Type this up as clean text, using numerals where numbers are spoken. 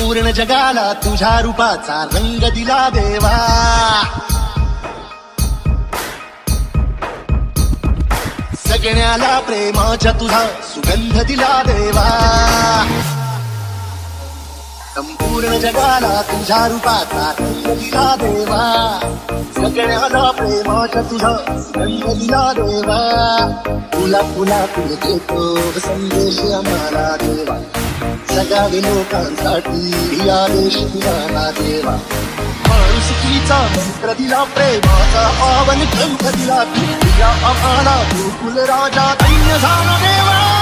संपूर्ण जगाला तुझ्या रूपाचा रंग दिला देवा. सगळ्याला प्रेमाच्या तुझा सुगंध दिला देवा. संपूर्ण जगाला तुझ्या रूपाचा रंग दिला देवा. सगळ्याला प्रेमाच्या तुझा सुगंध दिला देवा. तुला तुला तुला देतो संदेश आम्हाला देवा. जगावे लोकांसाठी आदेश दिला देवा. माणुसकीचा मंत्र दिला, प्रेमाचा पावन ग्रंथ दिला. तुझ्या आम्हाला गोकुल राजा धन्य झाला देवा.